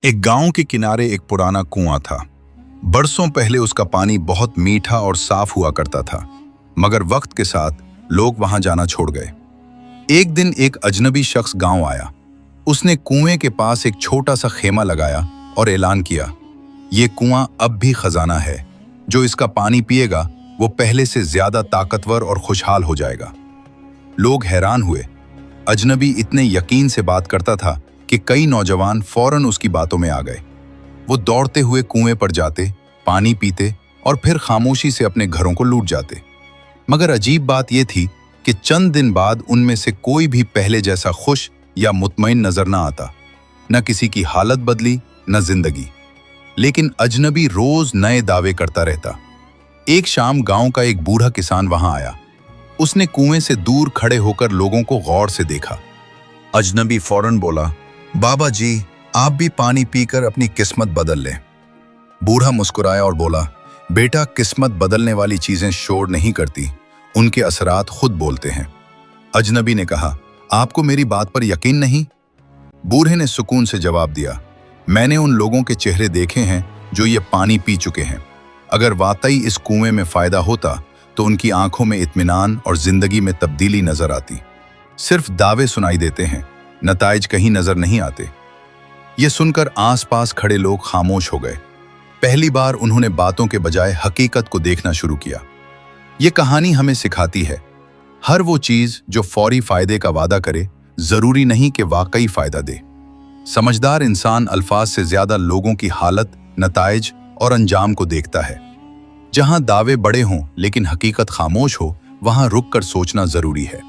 एक गांव के किनारे एक पुराना कुआं था। बरसों पहले उसका पानी बहुत मीठा और साफ हुआ करता था, मगर वक्त के साथ लोग वहां जाना छोड़ गए। एक दिन एक अजनबी शख्स गांव आया। उसने कुएं के पास एक छोटा सा खेमा लगाया और ऐलान किया, ये कुआं अब भी खजाना है। जो इसका पानी पिएगा वो पहले से ज्यादा ताकतवर और खुशहाल हो जाएगा। लोग हैरान हुए। अजनबी इतने यकीन से बात करता था कि कई नौजवान फौरन उसकी बातों में आ गए। वो दौड़ते हुए कुएं पर जाते, पानी पीते और फिर खामोशी से अपने घरों को लूट जाते। मगर अजीब बात यह थी कि चंद दिन बाद उनमें से कोई भी पहले जैसा खुश या मुतमईन नजर न आता। न किसी की हालत बदली, न जिंदगी। लेकिन अजनबी रोज नए दावे करता रहता। एक शाम गांव का एक बूढ़ा किसान वहां आया। उसने कुएं से दूर खड़े होकर लोगों को गौर से देखा। अजनबी फौरन बोला, बाबा जी, आप भी पानी पीकर अपनी किस्मत बदल लें। बूढ़ा मुस्कुराया और बोला, बेटा, किस्मत बदलने वाली चीजें शोर नहीं करती, उनके असरात खुद बोलते हैं। अजनबी ने कहा, आपको मेरी बात पर यकीन नहीं? बूढ़े ने सुकून से जवाब दिया, मैंने उन लोगों के चेहरे देखे हैं जो ये पानी पी चुके हैं। अगर वाकई इस कुएं में फायदा होता तो उनकी आंखों में इत्मीनान और जिंदगी में तब्दीली नजर आती। सिर्फ दावे सुनाई देते हैं, नताइज कहीं नजर नहीं आते। ये सुनकर आसपास खड़े लोग खामोश हो गए। पहली बार उन्होंने बातों के बजाय हकीकत को देखना शुरू किया। ये कहानी हमें सिखाती है, हर वो चीज जो फौरी फायदे का वादा करे जरूरी नहीं कि वाकई फायदा दे। समझदार इंसान अल्फाज से ज्यादा लोगों की हालत, नताइज और अंजाम को देखता है। जहां दावे बड़े हों लेकिन हकीकत खामोश हो, वहां रुक कर सोचना जरूरी है।